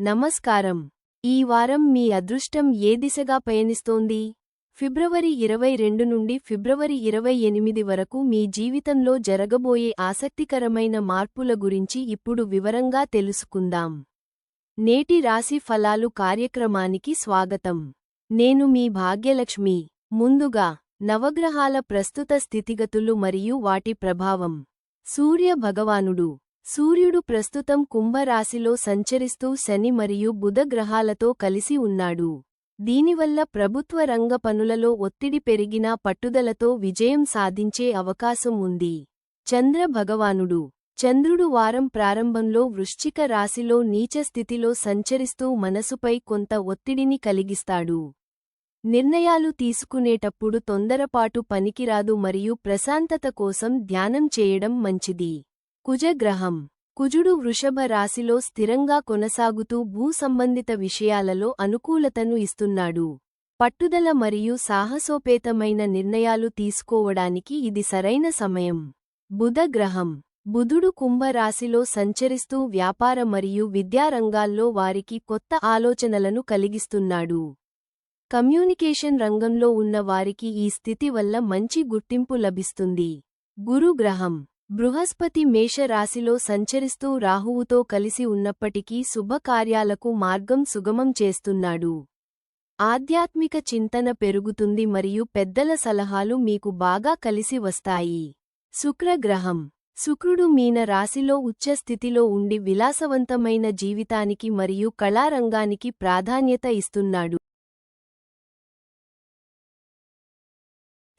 నమస్కారం. ఈ వారం మీ అదృష్టం ఏ దిశగా పయనిస్తోంది? ఫిబ్రవరి 22 నుండి ఫిబ్రవరి 28 వరకు మీ జీవితంలో జరగబోయే ఆసక్తికరమైన మార్పుల గురించి ఇప్పుడు వివరంగా తెలుసుకుందాం. నేటి రాశి ఫలాలు కార్యక్రమానికి స్వాగతం. నేను మీ భాగ్యలక్ష్మి. ముందుగా నవగ్రహాల ప్రస్తుత స్థితిగతులు మరియు వాటి ప్రభావం. సూర్య భగవానుడు. సూర్యుడు ప్రస్తుతం కుంభరాశిలో సంచరిస్తూ శని మరియు బుధ గ్రహాలతో కలిసి ఉన్నాడు. దీనివల్ల ప్రభుత్వ రంగ పనులలో ఒత్తిడి పెరిగినా పట్టుదలతో విజయం సాధించే అవకాశం ఉంది. చంద్ర భగవానుడు. చంద్రుడు వారం ప్రారంభంలో వృశ్చిక రాశిలో నీచ స్థితిలో సంచరిస్తూ మనసుపై కొంత ఒత్తిడిని కలిగిస్తాడు. నిర్ణయాలు తీసుకునేటప్పుడు తొందరపాటు పనికిరాదు మరియు ప్రశాంతత కోసం ధ్యానం చేయడం మంచిది. కుజగ్రహం. కుజుడు వృషభ రాశిలో స్థిరంగా కొనసాగుతూ భూ సంబంధిత విషయాలలో అనుకూలతను ఇస్తున్నాడు. పట్టుదల మరియు సాహసోపేతమైన నిర్ణయాలు తీసుకోవడానికి ఇది సరైన సమయం. బుధగ్రహం. బుధుడు కుంభరాశిలో సంచరిస్తూ వ్యాపార మరియు విద్యారంగాల్లో వారికి కొత్త ఆలోచనలను కలిగిస్తున్నాడు. కమ్యూనికేషన్ రంగంలో ఉన్న వారికి ఈ స్థితి వల్ల మంచి గుర్తింపు లభిస్తుంది. గురుగ్రహం. బృహస్పతి మేష రాశిలో సంచరిస్తూ రాహువుతో కలిసి ఉన్నప్పటికీ శుభకార్యాలకు మార్గం సుగమం చేస్తున్నాడు. ఆధ్యాత్మిక చింతన పెరుగుతుంది మరియు పెద్దల సలహాలు మీకు బాగా కలిసి వస్తాయి. శుక్రగ్రహం. శుక్రుడు మీన రాశిలో ఉచ్చ స్థితిలో ఉండి విలాసవంతమైన జీవితానికి మరియు కళారంగానికి ప్రాధాన్యత ఇస్తున్నాడు.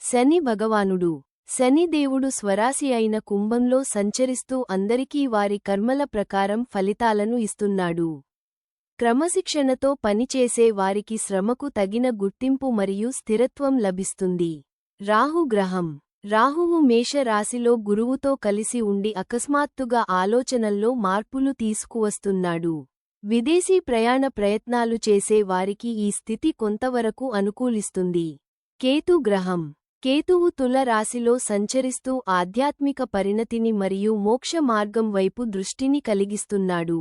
శని భగవానుడు. శనిదేవుడు స్వరాశి అయిన కుంభంలో సంచరిస్తూ అందరికీ వారి కర్మల ప్రకారం ఫలితాలను ఇస్తున్నాడు. క్రమశిక్షణతో పనిచేసే వారికి శ్రమకు తగిన గుర్తింపు మరియు స్థిరత్వం లభిస్తుంది. రాహుగ్రహం. రాహువు మేష రాశిలో గురువుతో కలిసి ఉండి అకస్మాత్తుగా ఆలోచనల్లో మార్పులు తీసుకువస్తున్నాడు. విదేశీ ప్రయాణ ప్రయత్నాలు చేసే వారికి ఈ స్థితి కొంతవరకు అనుకూలిస్తుంది. కేతుగ్రహం. కేతువు తుల రాశిలో సంచరిస్తూ ఆధ్యాత్మిక పరిణతిని మరియు మోక్ష మార్గం వైపు దృష్టిని కలిగిస్తున్నాడు.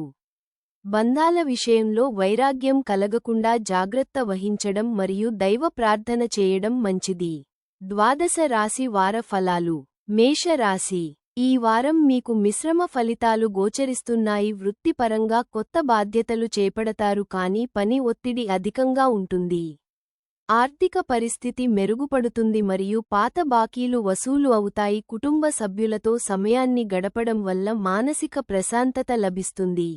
బంధాల విషయంలో వైరాగ్యం కలగకుండా జాగ్రత్త వహించడం మరియు దైవ ప్రార్థన చేయడం మంచిది. ద్వాదశ రాశి వార ఫలాలు. మేషరాశి. ఈ వారం మీకు మిశ్రమ ఫలితాలు గోచరిస్తున్నాయి. వృత్తిపరంగా కొత్త బాధ్యతలు చేపడతారు కానీ పని ఒత్తిడి అధికంగా ఉంటుంది. ఆర్థిక పరిస్థితి మెరుగుపడుతుంది మరియు పాత బాకీలు వసూలు అవుతాయి. కుటుంబ సభ్యులతో సమయాన్ని గడపడం వల్ల మానసిక ప్రశాంతత లభిస్తుంది.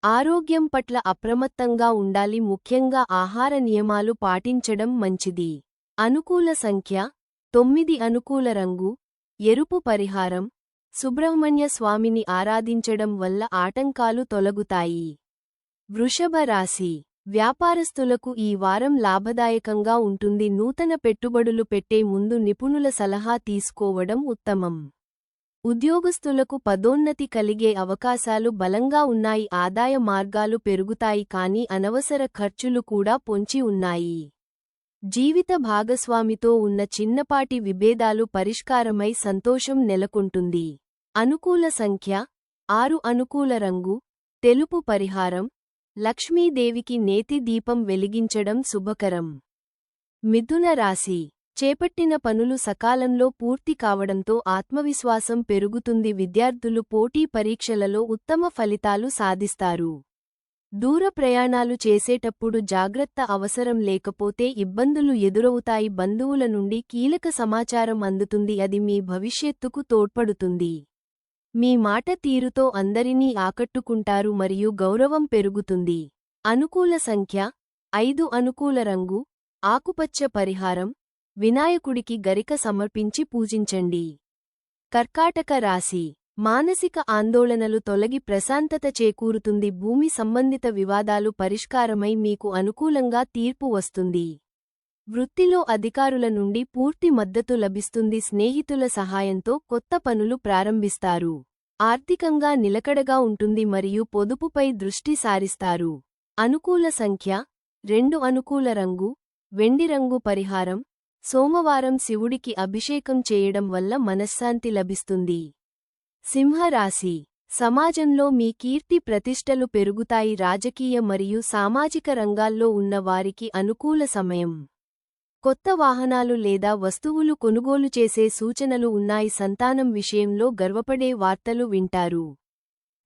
ఆరోగ్యం పట్ల అప్రమత్తంగా ఉండాలి, ముఖ్యంగా ఆహార నియమాలు పాటించడం మంచిది. అనుకూల సంఖ్య 9. అనుకూల రంగు ఎరుపు. పరిహారం సుబ్రహ్మణ్య స్వామిని ఆరాధించడం వల్ల ఆటంకాలు తొలగుతాయి. వృషభ రాశి. వ్యాపారస్తులకు ఈ వారం లాభదాయకంగా ఉంటుంది. నూతన పెట్టుబడులు పెట్టే ముందు నిపుణుల సలహా తీసుకోవడం ఉత్తమం. ఉద్యోగస్తులకు పదోన్నతి కలిగే అవకాశాలు బలంగా ఉన్నాయి. ఆదాయ మార్గాలు పెరుగుతాయి కానీ అనవసర ఖర్చులు కూడా పొంచి ఉన్నాయి. జీవిత భాగస్వామితో ఉన్న చిన్నపాటి విభేదాలు పరిష్కారమై సంతోషం నెలకొంటుంది. అనుకూల సంఖ్య 6. అనుకూల రంగు తెలుపు. పరిహారం లక్ష్మీదేవికి నేతి దీపం వెలిగించడం శుభకరం. మిథున రాశి. చేపట్టిన పనులు సకాలంలో పూర్తి కావడంతో ఆత్మవిశ్వాసం పెరుగుతుంది. విద్యార్థులు పోటీ పరీక్షలలో ఉత్తమ ఫలితాలు సాధిస్తారు. దూర ప్రయాణాలు చేసేటప్పుడు జాగ్రత్త అవసరం, లేకపోతే ఇబ్బందులు ఎదురవుతాయి. బంధువుల నుండి కీలక సమాచారం అందుతుంది, అది మీ భవిష్యత్తుకు తోడ్పడుతుంది. మీ మాట తీరుతో అందరినీ ఆకట్టుకుంటారు మరియు గౌరవం పెరుగుతుంది. అనుకూల సంఖ్య 5. అనుకూల రంగు ఆకుపచ్చ. పరిహారం వినాయకుడికి గరిక సమర్పించి పూజించండి. కర్కాటక రాశి. మానసిక ఆందోళనలు తొలగి ప్రశాంతత చేకూరుతుంది. భూమి సంబంధిత వివాదాలు పరిష్కారమై మీకు అనుకూలంగా తీర్పు వస్తుంది. వృత్తిలో అధికారుల నుండి పూర్తి మద్దతు లభిస్తుంది. స్నేహితుల సహాయంతో కొత్త పనులు ప్రారంభిస్తారు. ఆర్థికంగా నిలకడగా ఉంటుంది మరియు పొదుపుపై దృష్టి సారిస్తారు. అనుకూల సంఖ్య 2. అనుకూల రంగు వెండి రంగు. పరిహారం సోమవారం శివుడికి అభిషేకం చేయడం వల్ల మనశ్శాంతి లభిస్తుంది. సింహరాశి. సమాజంలో మీ కీర్తి ప్రతిష్టలు పెరుగుతాయి. రాజకీయ మరియు సామాజిక రంగాల్లో ఉన్న వారికి అనుకూల సమయం. కొత్త వాహనాలు లేదా వస్తువులు కొనుగోలు చేసే సూచనలు ఉన్నాయి. సంతానం విషయంలో గర్వపడే వార్తలు వింటారు.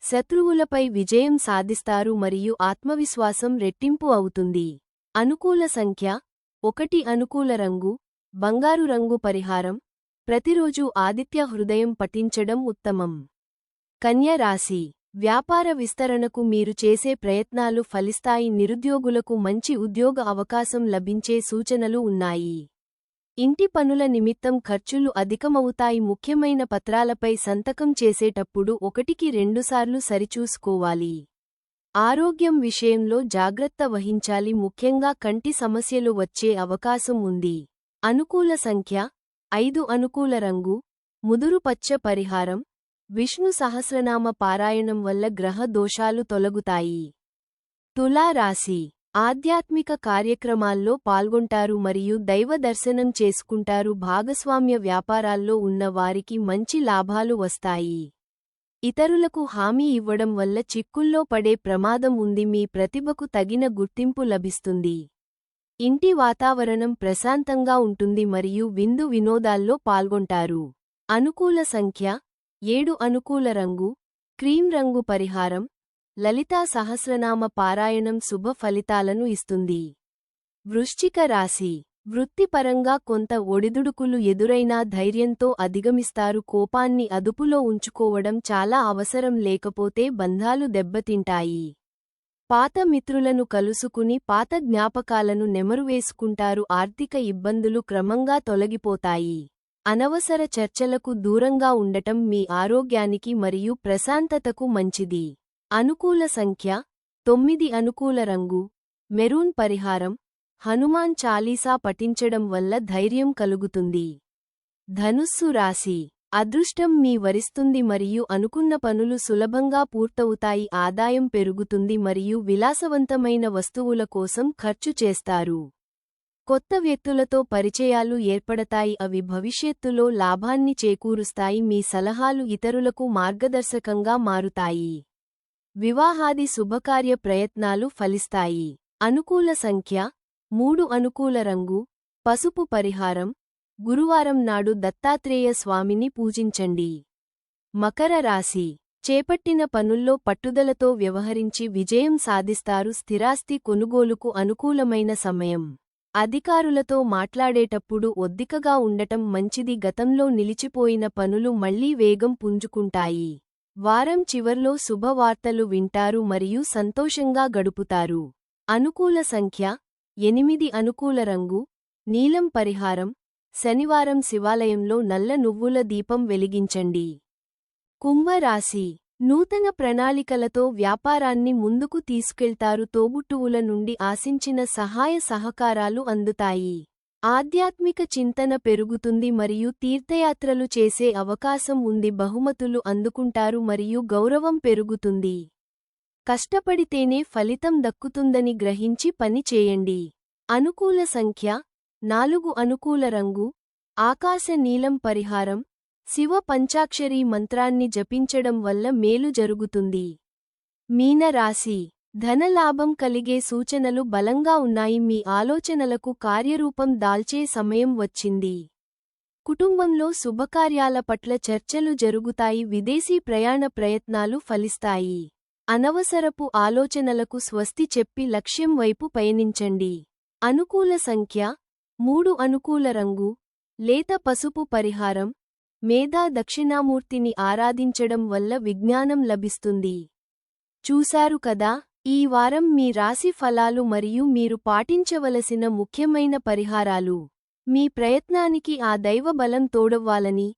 శత్రువులపై విజయం సాధిస్తారు మరియు ఆత్మవిశ్వాసం రెట్టింపు అవుతుంది. అనుకూల సంఖ్య 1. అనుకూల రంగు బంగారు రంగు. పరిహారం ప్రతిరోజూ ఆదిత్య హృదయం పఠించడం ఉత్తమం. కన్య రాశి వ్యాపార విస్తరణకు మీరు చేసే ప్రయత్నాలు ఫలిస్తాయి. నిరుద్యోగులకు మంచి ఉద్యోగ అవకాశం లభించే సూచనలు ఉన్నాయి. ఇంటి పనుల నిమిత్తం ఖర్చులు అధికమవుతాయి. ముఖ్యమైన పత్రాలపై సంతకం చేసేటప్పుడు 1-2 సార్లు సరిచూసుకోవాలి. ఆరోగ్యం విషయంలో జాగ్రత్త వహించాలి. ముఖ్యంగా కంటి సమస్యలు వచ్చే అవకాశం ఉంది. అనుకూల సంఖ్య 5. అనుకూల రంగు ముదురు పచ్చ. పరిహారం విష్ణు సహస్రనామ పారాయణం వల్ల గ్రహ దోషాలు తొలగుతాయి. తులా రాశి ఆధ్యాత్మిక కార్యక్రమాల్లో పాల్గొంటారు మరియు దైవ దర్శనం చేసుకుంటారు. భాగస్వామ్య వ్యాపారాల్లో ఉన్న వారికి మంచి లాభాలు వస్తాయి. ఇతరులకు హామీ ఇవ్వడం వల్ల చిక్కుల్లో పడే ప్రమాదం ఉంది. మీ ప్రతిభకు తగిన గుర్తింపు లభిస్తుంది. ఇంటి వాతావరణం ప్రశాంతంగా ఉంటుంది మరియు విందు వినోదాల్లో పాల్గొంటారు. అనుకూల సంఖ్య 7. అనుకూల రంగు క్రీం రంగు. పరిహారం లలితా సహస్రనామ పారాయణం శుభ ఫలితాలను ఇస్తుంది. వృశ్చిక రాశి వృత్తిపరంగా కొంత ఒడిదుడుకులు ఎదురైనా ధైర్యంతో అధిగమిస్తారు. కోపాన్ని అదుపులో ఉంచుకోవడం చాలా అవసరం, లేకపోతే బంధాలు దెబ్బతింటాయి. పాత మిత్రులను కలుసుకుని పాత జ్ఞాపకాలను నెమరువేసుకుంటారు. ఆర్థిక ఇబ్బందులు క్రమంగా తొలగిపోతాయి. అనవసర చర్చలకు దూరంగా ఉండటం మీ ఆరోగ్యానికి మరియు ప్రశాంతతకు మంచిది. అనుకూల సంఖ్య 9. అనుకూల రంగు మెరూన్. పరిహారం హనుమాన్ చాలీసా పఠించడం వల్ల ధైర్యం కలుగుతుంది. ధనుస్సు రాశి అదృష్టం మీ వరిస్తుంది మరియు అనుకున్న పనులు సులభంగా పూర్తవుతాయి. ఆదాయం పెరుగుతుంది మరియు విలాసవంతమైన వస్తువుల కోసం ఖర్చు చేస్తారు. కొత్త వ్యక్తులతో పరిచయాలు ఏర్పడతాయి. అవి భవిష్యత్తులో లాభాన్ని చేకూరుస్తాయి. మీ సలహాలు ఇతరులకు మార్గదర్శకంగా మారుతాయి. వివాహాది శుభకార్య ప్రయత్నాలు ఫలిస్తాయి. అనుకూల సంఖ్య 3. అనుకూల రంగు పసుపు. పరిహారం గురువారం నాడు దత్తాత్రేయ స్వామిని పూజించండి. మకర రాశి చేపట్టిన పనుల్లో పట్టుదలతో వ్యవహరించి విజయం సాధిస్తారు. స్థిరాస్తి కొనుగోలుకు అనుకూలమైన సమయం. అధికారులతో మాట్లాడేటప్పుడు ఒద్దికగా ఉండటం మంచిది. గతంలో నిలిచిపోయిన పనులు మళ్లీ వేగం పుంజుకుంటాయి. వారం చివర్లో శుభవార్తలు వింటారు మరియు సంతోషంగా గడుపుతారు. అనుకూల సంఖ్య 8. అనుకూల రంగు నీలం. పరిహారం శనివారం శివాలయంలో నల్ల నువ్వుల దీపం వెలిగించండి. కుంభరాశి నూతన ప్రణాళికలతో వ్యాపారాన్ని ముందుకు తీసుకెళ్తారు. తోబుట్టువుల నుండి ఆశించిన సహాయ సహకారాలు అందుతాయి. ఆధ్యాత్మిక చింతన పెరుగుతుంది మరియు తీర్థయాత్రలు చేసే అవకాశం ఉంది. బహుమతులు అందుకుంటారు మరియు గౌరవం పెరుగుతుంది. కష్టపడితేనే ఫలితం దక్కుతుందని గ్రహించి పని చేయండి. అనుకూల సంఖ్య 4. అనుకూల రంగు ఆకాశ నీలం. పరిహారం శివ పంచాక్షరీ మంత్రాన్ని జపించడం వల్ల మేలు జరుగుతుంది. మీన రాశి ధనలాభం కలిగే సూచనలు బలంగా ఉన్నాయి. మీ ఆలోచనలకు కార్యరూపం దాల్చే సమయం వచ్చింది. కుటుంబంలో శుభకార్యాల పట్ల చర్చలు జరుగుతాయి. విదేశీ ప్రయాణ ప్రయత్నాలు ఫలిస్తాయి. అనవసరపు ఆలోచనలకు స్వస్తి చెప్పి లక్ష్యం వైపు పయనించండి. అనుకూల సంఖ్య 3. అనుకూల రంగు లేత పసుపు. పరిహారం మేధా దక్షిణామూర్తిని ఆరాధించడం వల్ల విజ్ఞానం లభిస్తుంది. చూశారు కదా, ఈ వారం మీ రాశి ఫలాలు మరియు మీరు పాటించవలసిన ముఖ్యమైన పరిహారాలు. మీ ప్రయత్నానికి ఆ దైవ బలం తోడవ్వాలని,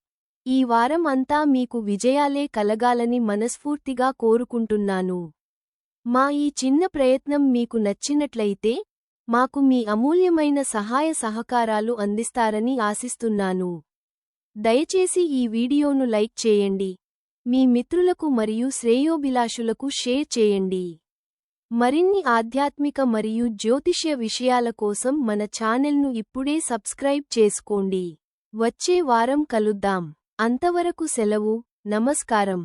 ఈ వారం అంతా మీకు విజయాలే కలగాలని మనస్ఫూర్తిగా కోరుకుంటున్నాను. మా ఈ చిన్న ప్రయత్నం మీకు నచ్చినట్లయితే మాకు మీ అమూల్యమైన సహాయ సహకారాలు అందిస్తారని ఆశిస్తున్నాను. దయచేసి ఈ వీడియోను లైక్ చేయండి, మీ మిత్రులకు మరియు శ్రేయోభిలాషులకు షేర్ చేయండి. మరిన్ని ఆధ్యాత్మిక మరియు జ్యోతిష్య విషయాల కోసం మన ఛానెల్ను ఇప్పుడే సబ్స్క్రైబ్ చేసుకోండి. వచ్చే వారం కలుద్దాం. అంతవరకు సెలవు. నమస్కారం.